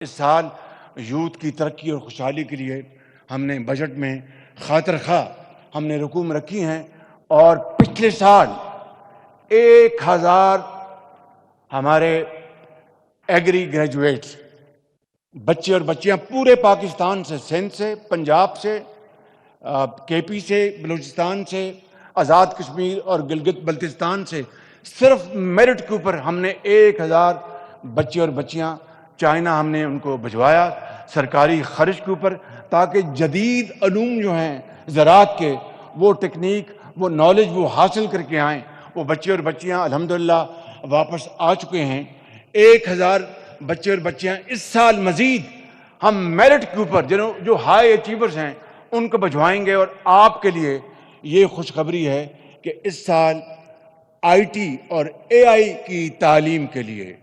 اس سال یوتھ کی ترقی اور خوشحالی کے لیے ہم نے بجٹ میں خاطر خواہ ہم نے رقوم رکھی ہیں، اور پچھلے سال 1000 ہمارے ایگری گریجویٹس بچے اور بچیاں پورے پاکستان سے، سندھ سے، پنجاب سے، کے پی سے، بلوچستان سے، آزاد کشمیر اور گلگت بلتستان سے، صرف میرٹ کے اوپر ہم نے 1000 بچے اور بچیاں چائنا ہم نے ان کو بھجوایا سرکاری خرچ کے اوپر، تاکہ جدید علوم جو ہیں زراعت کے، وہ ٹیکنیک، وہ نالج وہ حاصل کر کے آئیں۔ وہ بچے اور بچیاں الحمدللہ واپس آ چکے ہیں۔ 1000 بچے اور بچیاں اس سال مزید ہم میرٹ کے اوپر جو ہائی اچیورز ہیں ان کو بھجوائیں گے۔ اور آپ کے لیے یہ خوشخبری ہے کہ اس سال آئی ٹی اور اے آئی کی تعلیم کے لیے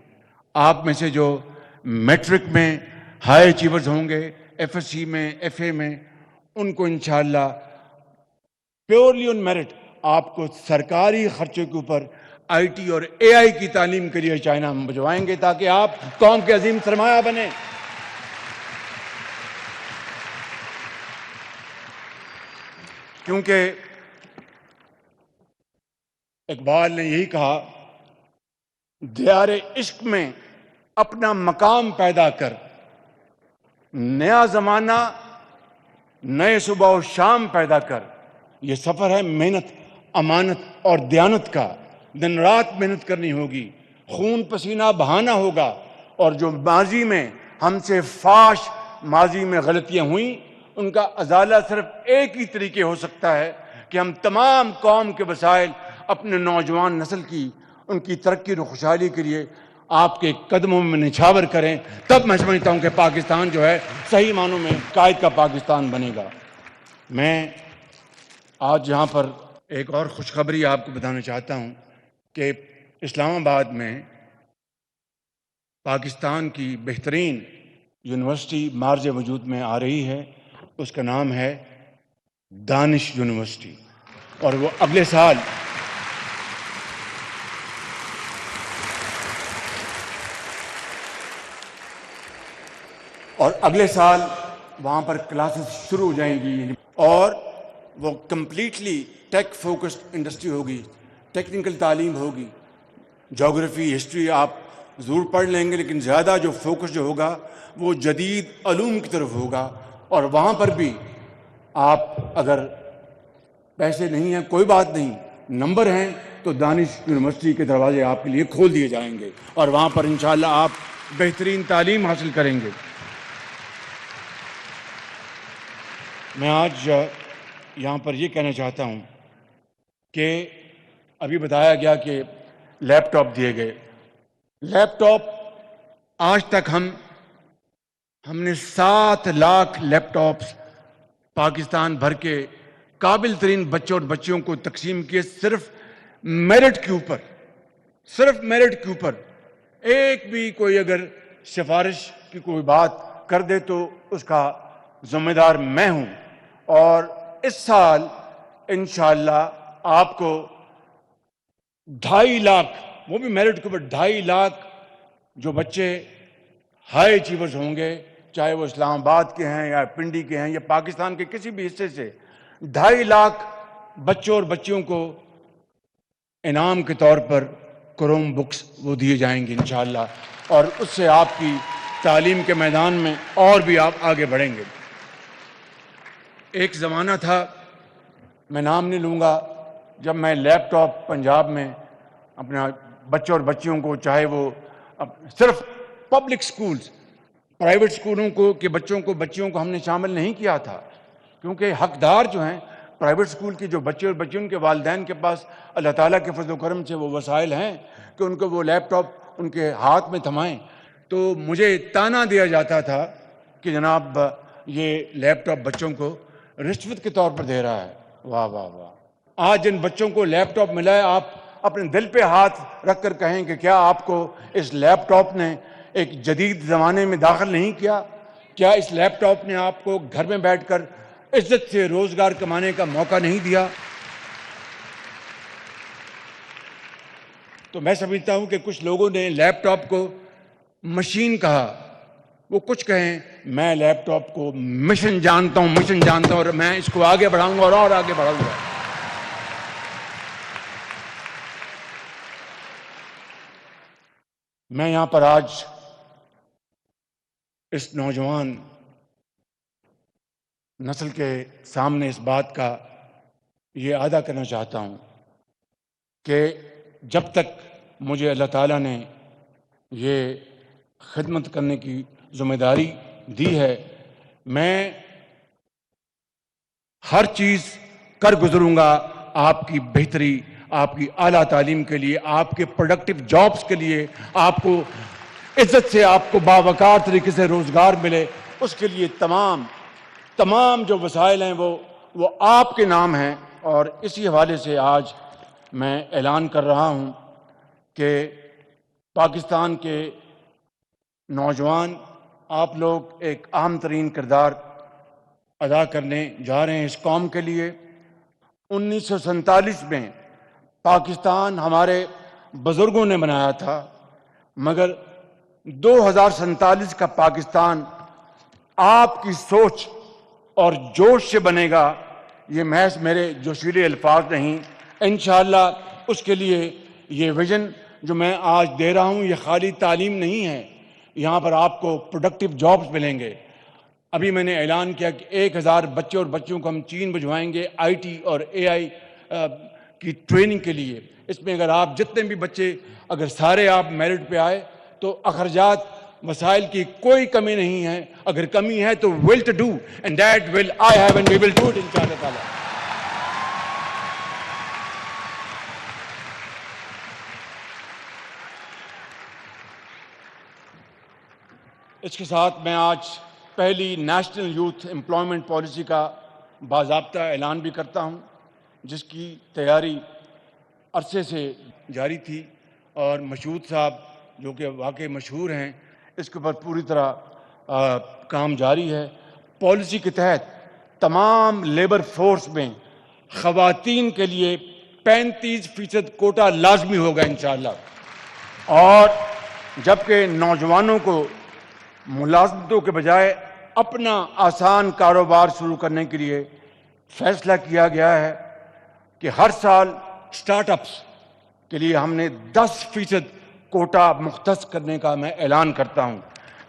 آپ میں سے جو میٹرک میں ہائی اچیورز ہوں گے، ایف ایس سی میں، ایف اے میں، ان کو انشاءاللہ پیورلی آن میرٹ آپ کو سرکاری خرچے کے اوپر آئی ٹی اور اے آئی کی تعلیم کے لیے چائنا ہم بھجوائیں گے، تاکہ آپ قوم کے عظیم سرمایہ بنیں۔ کیونکہ اقبال نے یہی کہا، دیار عشق میں اپنا مقام پیدا کر، نیا زمانہ نئے صبح و شام پیدا کر۔ یہ سفر ہے محنت، امانت اور دیانت کا، دن رات محنت کرنی ہوگی، خون پسینہ بہانا ہوگا، اور جو ماضی میں ہم سے فاش ماضی میں غلطیاں ہوئیں ان کا ازالہ صرف ایک ہی طریقے ہو سکتا ہے کہ ہم تمام قوم کے وسائل اپنے نوجوان نسل کی، ان کی ترقی اور خوشحالی کے لیے آپ کے قدموں میں نچھاور کریں۔ تب میں سمجھتا ہوں کہ پاکستان جو ہے صحیح معنوں میں قائد کا پاکستان بنے گا۔ میں آج یہاں پر ایک اور خوشخبری آپ کو بتانا چاہتا ہوں کہ اسلام آباد میں پاکستان کی بہترین یونیورسٹی مارج وجود میں آ رہی ہے، اس کا نام ہے دانش یونیورسٹی، اور وہ اگلے سال وہاں پر کلاسز شروع ہو جائیں گی، اور وہ کمپلیٹلی ٹیک فوکسڈ انڈسٹری ہوگی، ٹیکنیکل تعلیم ہوگی۔ جغرافی، ہسٹری آپ ضرور پڑھ لیں گے، لیکن زیادہ جو فوکس جو ہوگا وہ جدید علوم کی طرف ہوگا۔ اور وہاں پر بھی آپ اگر پیسے نہیں ہیں کوئی بات نہیں، نمبر ہیں تو دانش یونیورسٹی کے دروازے آپ کے لیے کھول دیے جائیں گے، اور وہاں پر انشاءاللہ آپ بہترین تعلیم حاصل کریں گے۔ میں آج یہاں پر یہ کہنا چاہتا ہوں کہ ابھی بتایا گیا کہ لیپ ٹاپ دیے گئے۔ لیپ ٹاپ آج تک ہم نے 7 لاکھ لیپ ٹاپس پاکستان بھر کے قابل ترین بچوں اور بچیوں کو تقسیم کیے، صرف میرٹ کے اوپر، صرف میرٹ کے اوپر۔ ایک بھی کوئی اگر سفارش کی کوئی بات کر دے تو اس کا ذمہ دار میں ہوں۔ اور اس سال انشاءاللہ آپ کو 2.5 لاکھ، وہ بھی میرٹ کے اوپر 2.5 لاکھ جو بچے ہائی اچیورز ہوں گے، چاہے وہ اسلام آباد کے ہیں یا پنڈی کے ہیں یا پاکستان کے کسی بھی حصے سے، 2.5 لاکھ بچوں اور بچیوں کو انعام کے طور پر کروم بکس وہ دیے جائیں گے انشاءاللہ، اور اس سے آپ کی تعلیم کے میدان میں اور بھی آپ آگے بڑھیں گے۔ ایک زمانہ تھا، میں نام نہیں لوں گا، جب میں لیپ ٹاپ پنجاب میں اپنے بچوں اور بچیوں کو، چاہے وہ صرف پبلک سکولز، پرائیویٹ سکولوں کو کہ بچیوں کو ہم نے شامل نہیں کیا تھا، کیونکہ حقدار جو ہیں پرائیویٹ سکول کے جو بچے اور بچیوں ان کے والدین کے پاس اللہ تعالیٰ کے فضل و کرم سے وہ وسائل ہیں کہ ان کو وہ لیپ ٹاپ ان کے ہاتھ میں تھمائیں۔ تو مجھے تانا دیا جاتا تھا کہ جناب یہ لیپ ٹاپ بچوں کو رشوت کے طور پر دے رہا ہے۔ واہ واہ واہ! آج جن بچوں کو لیپ ٹاپ ملا ہے، آپ اپنے دل پہ ہاتھ رکھ کر کہیں کہ کیا آپ کو اس لیپ ٹاپ نے ایک جدید زمانے میں داخل نہیں کیا؟ کیا اس لیپ ٹاپ نے آپ کو گھر میں بیٹھ کر عزت سے روزگار کمانے کا موقع نہیں دیا؟ تو میں سمجھتا ہوں کہ کچھ لوگوں نے لیپ ٹاپ کو مشین کہا، وہ کچھ کہیں، میں لیپ ٹاپ کو مشن جانتا ہوں اور میں اس کو آگے بڑھاؤں گا اور آگے بڑھاؤں گا. میں یہاں پر آج اس نوجوان نسل کے سامنے اس بات کا یہ ادا کرنا چاہتا ہوں کہ جب تک مجھے اللہ تعالیٰ نے یہ خدمت کرنے کی ذمہ داری دی ہے، میں ہر چیز کر گزروں گا آپ کی بہتری، آپ کی اعلیٰ تعلیم کے لیے، آپ کے پروڈکٹیو جابز کے لیے، آپ کو عزت سے، آپ کو باوقار طریقے سے روزگار ملے. اس کے لیے تمام جو وسائل ہیں وہ آپ کے نام ہیں. اور اسی حوالے سے آج میں اعلان کر رہا ہوں کہ پاکستان کے نوجوان، آپ لوگ ایک اہم ترین کردار ادا کرنے جا رہے ہیں اس قوم کے لیے. 1947 میں پاکستان ہمارے بزرگوں نے بنایا تھا، مگر 2047 کا پاکستان آپ کی سوچ اور جوش سے بنے گا. یہ محض میرے جوشیلے الفاظ نہیں. انشاءاللہ اس کے لیے یہ ویژن جو میں آج دے رہا ہوں، یہ خالی تعلیم نہیں ہے. یہاں پر آپ کو پروڈکٹیو جابز ملیں گے. ابھی میں نے اعلان کیا کہ 1000 بچے اور بچیوں کو ہم چین بھجوائیں گے آئی ٹی اور اے آئی کی ٹریننگ کے لیے. اس میں اگر آپ جتنے بھی بچے، اگر سارے آپ میرٹ پہ آئے تو اخراجات وسائل کی کوئی کمی نہیں ہے. اگر کمی ہے تو will to do, and that will I have and we will do it انشاءاللہ تعالی. اس کے ساتھ میں آج پہلی نیشنل یوتھ امپلائمنٹ پالیسی کا باضابطہ اعلان بھی کرتا ہوں، جس کی تیاری عرصے سے جاری تھی. اور مشہود صاحب جو کہ واقعی مشہور ہیں، اس کے اوپر پوری طرح کام جاری ہے. پالیسی کے تحت تمام لیبر فورس میں خواتین کے لیے 35% کوٹا لازمی ہوگا انشاءاللہ. اور جبکہ نوجوانوں کو ملازمتوں کے بجائے اپنا آسان کاروبار شروع کرنے کے لیے فیصلہ کیا گیا ہے کہ ہر سال سٹارٹ اپس کے لیے ہم نے 10% کوٹا مختص کرنے کا میں اعلان کرتا ہوں.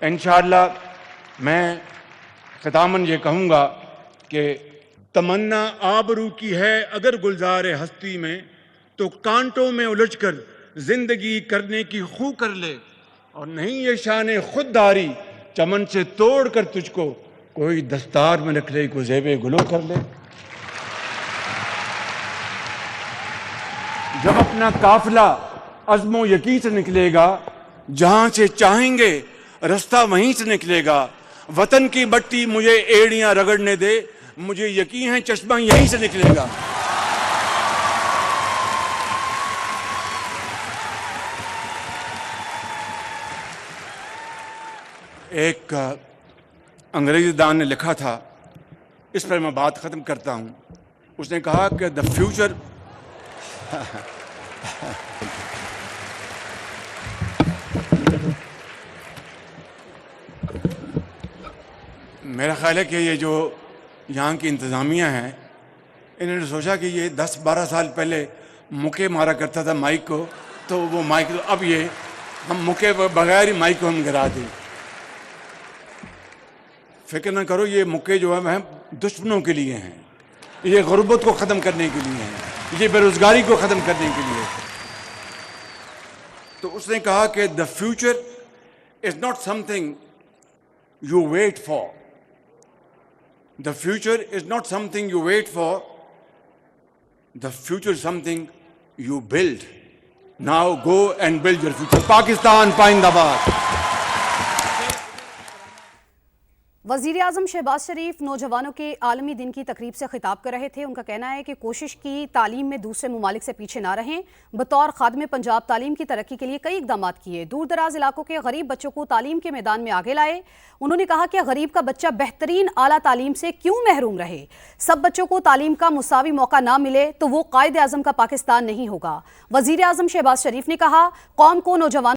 انشاءاللہ میں ختاماً یہ کہوں گا کہ تمنا آبرو کی ہے اگر گلزار ہستی میں، تو کانٹوں میں الجھ کر زندگی کرنے کی خو کر لے. اور نہیں یہ شان خودداری چمن سے توڑ کر تجھ کو کوئی دستار میں رکھ لے، کو زیب گلو کر لے. جب اپنا قافلہ عزم و یقین سے نکلے گا، جہاں سے چاہیں گے رستہ وہیں سے نکلے گا. وطن کی مٹی مجھے ایڑیاں رگڑنے دے، مجھے یقین ہے چشمہ یہیں سے نکلے گا. ایک انگریزی دان نے لکھا تھا، اس پر میں بات ختم کرتا ہوں. اس نے کہا کہ دا فیوچر میرا خیال ہے کہ یہ جو یہاں کی انتظامیہ ہیں، انہوں نے سوچا کہ یہ 10-12 سال پہلے مکے مارا کرتا تھا مائک کو، تو وہ مائک اب یہ ہم مکے بغیر ہی مائک کو ہم گرا دیں. فکر نہ کرو، یہ مکے جو ہیں دشمنوں کے لیے ہیں، یہ غربت کو ختم کرنے کے لیے ہیں، یہ بے روزگاری کو ختم کرنے کے لیے. تو اس نے کہا کہ the future is not something you wait for. The future is not something you wait for. The future is something you build. Now go and build your future. Pakistan Paindabad. وزیراعظم شہباز شریف نوجوانوں کے عالمی دن کی تقریب سے خطاب کر رہے تھے. ان کا کہنا ہے کہ کوشش کی تعلیم میں دوسرے ممالک سے پیچھے نہ رہیں. بطور خادم پنجاب تعلیم کی ترقی کے لیے کئی اقدامات کیے. دور دراز علاقوں کے غریب بچوں کو تعلیم کے میدان میں آگے لائے. انہوں نے کہا کہ غریب کا بچہ بہترین اعلیٰ تعلیم سے کیوں محروم رہے. سب بچوں کو تعلیم کا مساوی موقع نہ ملے تو وہ قائد اعظم کا پاکستان نہیں ہوگا. وزیر اعظم شہباز شریف نے کہا قوم کو نوجوان